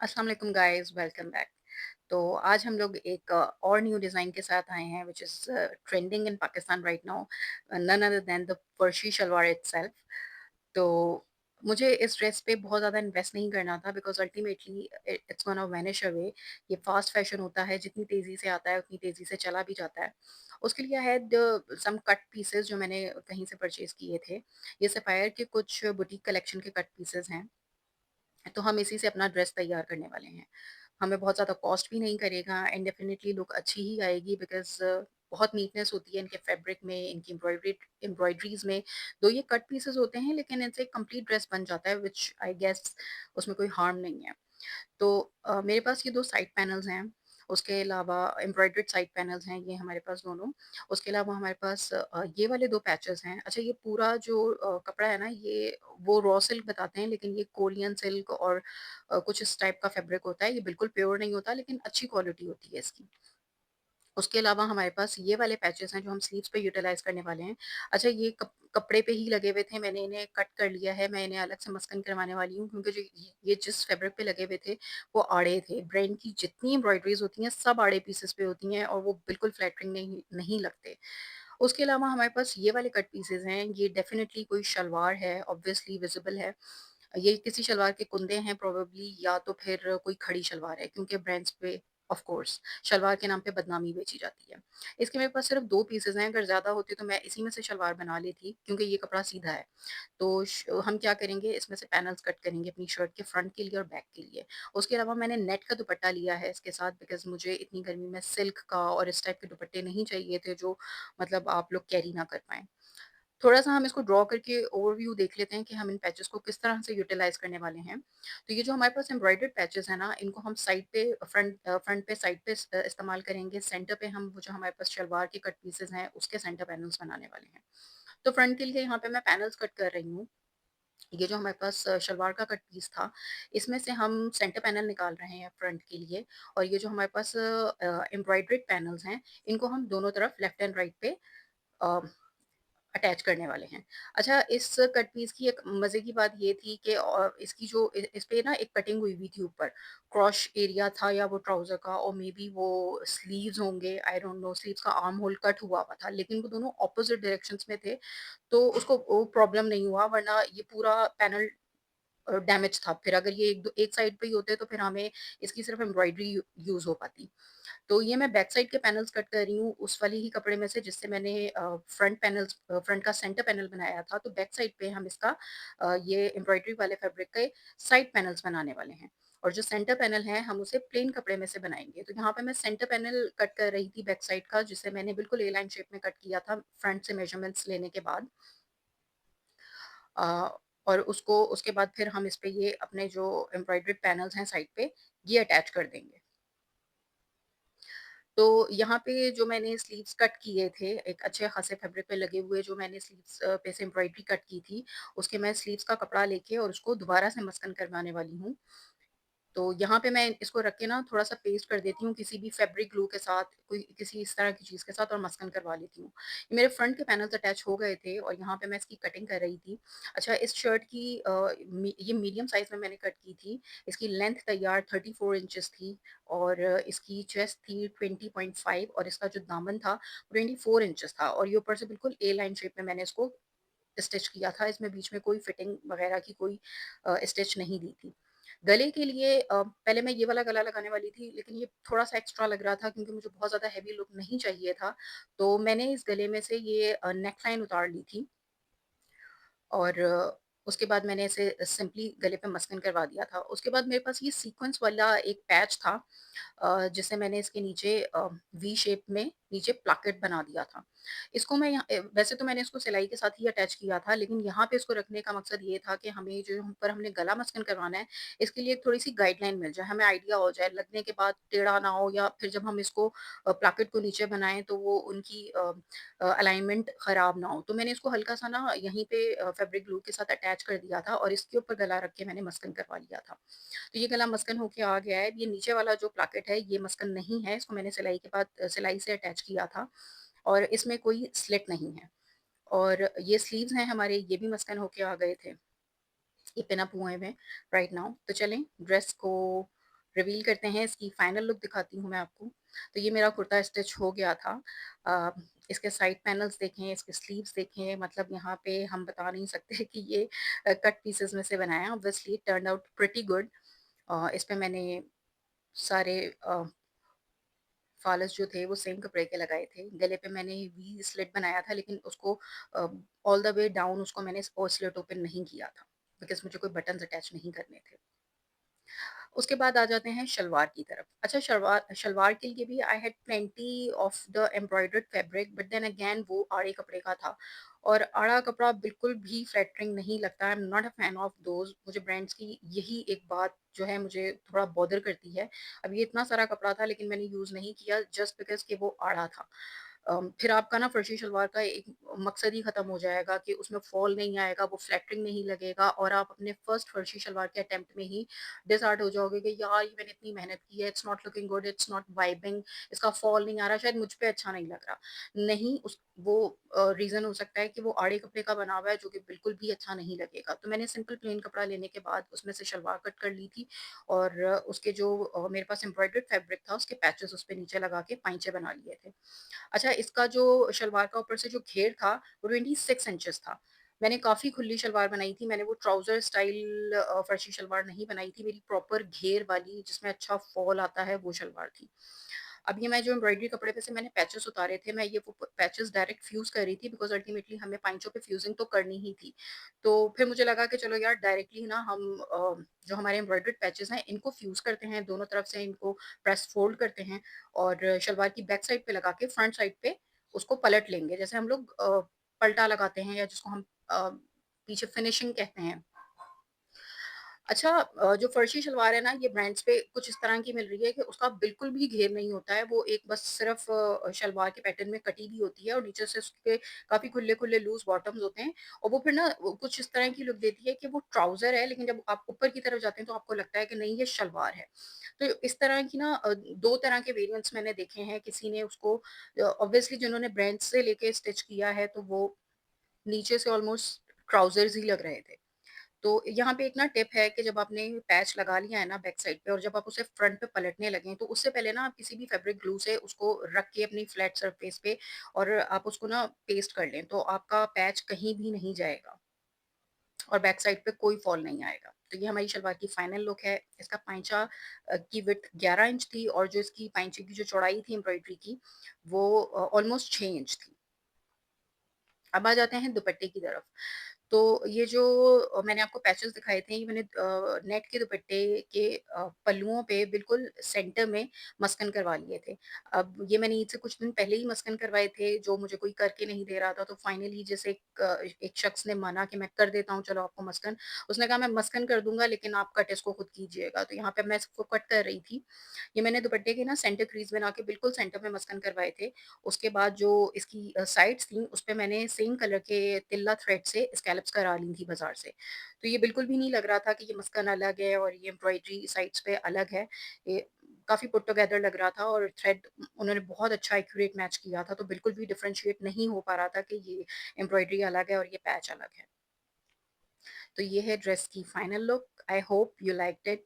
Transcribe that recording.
अस्सलाम वालेकुम guys, welcome back. तो आज हम लोग एक और न्यू डिज़ाइन के साथ आए हैं which is trending in Pakistan right now, none other than the farshi shalwar itself. तो मुझे इस ड्रेस पे बहुत ज़्यादा इन्वेस्ट नहीं करना था because ultimately it's gonna vanish away. ये फास्ट फैशन होता है, जितनी तेज़ी से आता है उतनी तेज़ी से चला भी जाता है। उसके लिए I had some cut pieces जो मैंने कहीं से परचेज़ किए थे। ये सफ़ायर के कुछ बुटीक कलेक्शन के कट पीसेस हैं। तो हम इसी से अपना ड्रेस तैयार करने वाले हैं। हमें बहुत ज़्यादा कॉस्ट भी नहीं करेगा एंड डेफिनिटली लुक अच्छी ही आएगी बिकॉज़ बहुत नीटनेस होती है इनके फैब्रिक में, इनकी एम्ब्रॉयडरीज़ में। दो ये कट पीसेस होते हैं लेकिन इनसे एक कंप्लीट ड्रेस बन जाता है व्हिच आई गेस उसमें कोई हार्म नहीं है। तो मेरे पास ये 2 साइड पैनल्स हैं, उसके अलावा एम्ब्रॉयडर्ड साइड पैनल्स हैं, ये हमारे पास दोनों। उसके अलावा हमारे पास ये वाले 2 पैचेज़ हैं। अच्छा ये पूरा जो कपड़ा है ना ये वो रॉ सिल्क बताते हैं लेकिन ये कोरियन सिल्क और कुछ इस टाइप का फैब्रिक होता है। ये बिल्कुल प्योर नहीं होता लेकिन अच्छी क्वालिटी होती है इसकी। उसके अलावा हमारे पास ये वाले पैचेज़ हैं जो हम स्लीव्स पे यूटिलाइज़ करने वाले हैं। अच्छा ये कपड़े पे ही लगे हुए थे, मैंने इन्हें कट कर लिया है, मैं इन्हें अलग से मसकन करवाने वाली हूँ क्योंकि जो ये जिस फैब्रिक पे लगे हुए थे, वो आड़े थे। ब्रांड की जितनी एम्ब्रॉयडरीज़ होती हैं, सब आड़े पीसेस पे होती हैं और वो बिल्कुल फ्लैटरिंग नहीं नहीं लगते। उसके अलावा हमारे पास ये वाले कट पीसेज़ हैं, ये डेफ़िनिटली कोई शलवार है, ऑब्वियसली विज़िबल है। ये किसी शलवार के कुंदे हैं प्रोबेबली या तो फिर कोई खड़ी शलवार है क्योंकि ब्रांड्स पे ऑफ कोर्स शलवार के नाम पे बदनामी बेची जाती है। इसके मेरे पास सिर्फ़ 2 पीसेज़ हैं, अगर ज़्यादा होते तो मैं इसी में से शलवार बना लेती क्योंकि ये कपड़ा सीधा है। तो हम क्या करेंगे इसमें से पैनल्स कट करेंगे अपनी शर्ट के फ्रंट के लिए और बैक के लिए। उसके अलावा मैंने नेट का दुपट्टा लिया है इसके साथ बिकॉज़ मुझे इतनी गर्मी में सिल्क का और इस टाइप के दुपट्टे नहीं चाहिए थे जो मतलब आप लोग कैरी ना कर पाएँ। थोड़ा-सा हम इसको ड्रॉ करके ओवरव्यू देख लेते हैं कि हम इन पैचेज़ को किस तरह से यूटिलाइज़ करने वाले हैं। तो ये जो हमारे पास एम्ब्रॉयडर्ड पैचेज़ हैं ना, इनको हम साइड पे फ्रंट पे साइड पे इस्तेमाल करेंगे। सेंटर पे हम वो जो हमारे पास शलवार के कट पीसेज़ हैं, उसके सेंटर पैनल्स बनाने वाले हैं। तो फ्रंट के लिए यहाँ पे मैं पैनल्स कट कर रही हूँ। ये जो हमारे पास शलवार का कट पीस था, इसमें से हम सेंटर पैनल निकाल रहे हैं फ्रंट के लिए और ये जो हमारे पास एम्ब्रॉयडर्ड पैनल्स हैं, इनको हम दोनों तरफ लेफ्ट एंड राइट पे अ अटैच करने वाले हैं। अच्छा इस कट पीस की एक मज़े की बात ये थी कि इसकी जो इस पे ना एक कटिंग हुई हुई थी ऊपर, क्रॉश एरिया था या वो ट्राउज़र का और मेबी वो स्लीव्स होंगे, आई डोंट नो स्लीव्स का आर्म होल कट हुआ हुआ था, लेकिन वो दोनों अपोज़िट डायरेक्शंस में थे, तो उसको वो प्रॉब्लम नहीं हुआ वरना ये पूरा पैनल डैमेज था। फिर अगर ये एक साइड पे ही होते तो फिर हमें इसकी सिर्फ़ एम्ब्रॉयडरी यूज़ हो पाती। तो ये मैं बैक साइड के पैनल्स कट कर रही हूँ, उस वाले ही कपड़े में से जिससे मैंने फ्रंट का सेंटर पैनल बनाया था, तो बैक साइड पे हम इसका ये एम्ब्रॉयडरी वाले फैब्रिक के साइड पैनल्स बनाने वाले हैं। और जो सेंटर पैनल है, हम उसे प्लेन कपड़े में से बनाएँगे। तो यहाँ पे मैं सेंटर पैनल कट कर रही थी बैक साइड का, जिसे मैंने बिल्कुल ए लाइन शेप में कट किया था, फ्रंट से मेजरमेंट्स लेने के बाद। अ, और उसको उसके बाद फिर हम इस पे ये अपने जो एम्ब्रॉयडर्ड पैनल्स हैं साइड पे, ये अटैच कर देंगे। तो यहाँ पे जो मैंने स्लीव्स कट किए थे, एक अच्छे खासे फैब्रिक पे लगे हुए जो मैंने स्लीव्स पे से एम्ब्रॉयडरी कट की थी, उसके मैं स्लीव्स का कपड़ा लेके और उसको दोबारा से मसकन करवाने वाली हूँ। तो यहाँ पे मैं इसको रख के ना थोड़ा-सा पेस्ट कर देती हूँ किसी भी फैब्रिक ग्लू के साथ, कोई किसी इस तरह की चीज़ के साथ और मसकन करवा लेती हूँ। ये मेरे फ्रंट के पैनल्स अटैच हो गए थे और यहाँ पे मैं इसकी कटिंग कर रही थी। अच्छा इस शर्ट की ये मीडियम साइज़ में मैंने कट की थी। इसकी लेंथ तैयार 34 इंचेस थी और इसकी चेस्ट थी 20.5 और इसका जो दामन था 24 इंचेस था और ये ऊपर से बिल्कुल ए लाइन शेप में मैंने इसको स्टिच किया था। इसमें बीच में कोई फिटिंग वगैरह की कोई स्टिच नहीं दी थी। गले के लिए पहले मैं ये वाला गला लगाने वाली थी, लेकिन ये थोड़ा-सा एक्स्ट्रा लग रहा था क्योंकि मुझे बहुत ज़्यादा हेवी लुक नहीं चाहिए था। तो मैंने इस गले में से ये नेकलाइन उतार ली थी और उसके बाद मैंने इसे सिंपली गले पे मसलिन करवा दिया था। उसके बाद मेरे पास ये सीक्वेंस वाला एक पैच था जिसे मैंने इसके नीचे वी शेप में नीचे प्लाकेट बना दिया था। इसको मैं वैसे तो मैंने इसको सिलाई के साथ ही अटैच किया था, लेकिन यहाँ पे इसको रखने का मकसद ये था कि हमें जो ऊपर हमने गला मसलिन करवाना है, इसके लिए थोड़ी-सी गाइडलाइन मिल जाए, हमें आइडिया हो जाए, लगने के बाद टेढ़ा ना हो या फिर जब हम इसको प्लाकेट को नीचे बनाएँ तो वो उनकी अलाइनमेंट खराब ना हो। तो मैंने इसको हल्का-सा ना यहीं पे फैब्रिक ग्लू के साथ अटैच कर दिया था और इसके ऊपर गला रख के मैंने मसलिन करवा लिया था। तो ये गला मसकन होके आ गया है। ये नीचे वाला जो प्लाकेट है ये मसकन नहीं है, इसको मैंने सिलाई के बाद सिलाई से अटैच किया था और इसमें कोई स्लिट नहीं है। और ये स्लीव्स हैं हमारे, ये भी मसकन होके आ गए थे। ये पिन अप हुए हुए हैं राइट नाउ। तो चलें ड्रेस को रिवील करते हैं, इसकी फाइनल लुक दिखाती हूँ मैं आपको। तो ये मेरा कुर्ता स्टिच हो गया था। अ, इसके साइड पैनल्स देखें, इसके स्लीव्स देखें, मतलब यहाँ पे हम बता नहीं सकते कि ये कट पीसेस में से बनाया है। Obviously it turned out pretty good. इस पे मैंने सारे फ़ालस जो थे वो सेम कपड़े के लगाए थे। गले पे मैंने वी स्लिट बनाया था, लेकिन उसको अ, ऑल द वे डाउन उसको मैंने ओ स्लिट ओपन नहीं किया था, बिकॉज़ मुझे कोई बटन्स अटैच नहीं करने थे। उसके बाद आ जाते हैं शलवार की तरफ। अच्छा, शलवार शलवार के लिए भी I had plenty of the embroidered fabric, but then again वो आड़े कपड़े का था और आड़ा कपड़ा बिल्कुल भी फ्लैटरिंग नहीं लगता। I am not a fan of those. मुझे ब्रांड्स की यही एक बात जो है मुझे थोड़ा बॉदर करती है। अब ये इतना सारा कपड़ा था, लेकिन मैंने यूज़ नहीं किया जस्ट बिकॉज़ कि वो आड़ा था। फिर आपका ना फर्शी शलवार का एक मकसद ही खत्म हो जाएगा कि उसमें फॉल नहीं आएगा, वो फ्लैटरिंग नहीं लगेगा और आप अपने फर्स्ट फर्शी शलवार के अटेम्प्ट में ही डिसहार्ट हो जाओगे कि यार ये मैंने इतनी मेहनत की है, it's not looking good, it's not vibing, इसका फॉल नहीं आ रहा, शायद मुझ पे अच्छा नहीं लग रहा। नहीं, उस वो रीज़न हो सकता है कि वो आड़े कपड़े का बना हुआ है, जो कि बिल्कुल भी अच्छा नहीं लगेगा। तो मैंने सिंपल प्लेन कपड़ा लेने के बाद उसमें से शलवार कट कर ली थी और उसके जो मेरे पास एम्ब्रॉयडर्ड फैब्रिक था उसके पैचेज़ उस पे नीचे लगा के पाइंचे बना लिए थे। अच्छा, इसका जो शलवार का ऊपर से जो घेर था वो 26 इंचेस था। मैंने काफ़ी खुली शलवार बनाई थी, मैंने वो ट्राउज़र स्टाइल फर्शी शलवार नहीं बनाई थी, मेरी प्रॉपर घेर वाली जिसमें अच्छा फॉल आता है वो शलवार थी। अब ये मैं जो एम्ब्रॉयडरी कपड़े पे से मैंने पैचेस उतारे थे, मैं ये वो पैचेस डायरेक्ट फ्यूज़ कर रही थी बिकॉज़ अल्टीमेटली हमें पाइंचों पे फ्यूज़िंग तो करनी ही थी। तो फिर मुझे लगा कि चलो यार डायरेक्टली ना हम जो हमारे एम्ब्रॉयडर्ड पैचेस हैं इनको फ्यूज़ करते हैं, दोनों तरफ से इनको प्रेस फ़ोल्ड करते हैं और शलवार की बैक साइड पे लगा के फ्रंट साइड पे उसको पलट लेंगे। जैसे हम लोग पलटा लगाते हैं या जिसको हम पीछे फिनिशिंग कहते हैं। अच्छा, जो फर्शी शलवार है ना, ये ब्रांड्स पे कुछ इस तरह की मिल रही है कि उसका बिल्कुल भी घेर नहीं होता है, वो एक बस सिर्फ़ शलवार के पैटर्न में कटी भी होती है और नीचे से उसके काफ़ी खुले-खुले लूज़ बॉटम्स होते हैं और वो फिर ना वो कुछ इस तरह की लुक देती है कि वो ट्राउज़र है, लेकिन जब आप ऊपर की तरफ जाते हैं तो आपको लगता है कि नहीं ये शलवार है। तो इस तरह की ना 2 तरह के वेरिएंट्स मैंने देखे हैं, किसी ने उसको ऑब्वियसली जिन्होंने ब्रांड से लेके स्टिच किया है तो वो नीचे से ऑलमोस्ट ट्राउज़र्स ही लग रहे थे। तो यहाँ पे एक ना टिप है कि जब आपने पैच लगा लिया है ना बैक साइड पे और जब आप उसे फ्रंट पे पलटने लगें, तो उससे पहले ना आप किसी भी फैब्रिक ग्लू से उसको रख के अपनी फ्लैट सरफेस पे और आप उसको ना पेस्ट कर लें, तो आपका पैच कहीं भी नहीं जाएगा और बैक साइड पे कोई फॉल नहीं आएगा। तो ये हमारी शलवार की फाइनल लुक है। इसका पाइंचा की विड्थ 11 इंच थी और जो इसकी पाइंचे की जो चौड़ाई थी एम्ब्रॉयडरी की, वो ऑलमोस्ट 6 इंच थी। अब आ जाते हैं दुपट्टे की तरफ। तो ये जो मैंने आपको पैचेज़ दिखाए थे, ये मैंने नेट के दुपट्टे के पल्लुओं पे बिल्कुल सेंटर में मसकन करवा लिए थे। अब ये मैंने ईद से कुछ दिन पहले ही मसकन करवाए थे, जो मुझे कोई करके नहीं दे रहा था, तो फाइनली जैसे एक शख्स ने माना कि मैं कर देता हूँ, चलो आपको मसकन। उसने कहा मैं मसकन कर दूँगा, लेकिन आप कट इसको खुद कीजिएगा। तो यहाँ पे मैं इसको कट कर रही थी। ये मैंने दुपट्टे के ना सेंटर क्रीज़ बना के बिल्कुल सेंटर में मसकन करवाए थे। उसके बाद जो इसकी साइड्स थी, उसपे मैंने सेम कलर के तिल्ला थ्रेड से स्कैलप्स करा ली थी बाज़ार से। तो ये बिल्कुल भी नहीं लग रहा था कि ये मसकन अलग है और ये एम्ब्रॉयडरी साइड्स पे अलग है। ये काफ़ी पुट टुगेदर लग रहा था और थ्रेड उन्होंने बहुत अच्छा एक्यूरेट मैच किया था, तो बिल्कुल भी डिफरेंशिएट नहीं हो पा रहा था कि ये एम्ब्रॉयडरी अलग है और ये पैच अलग है। तो ये है ड्रेस की final look. I hope you liked it.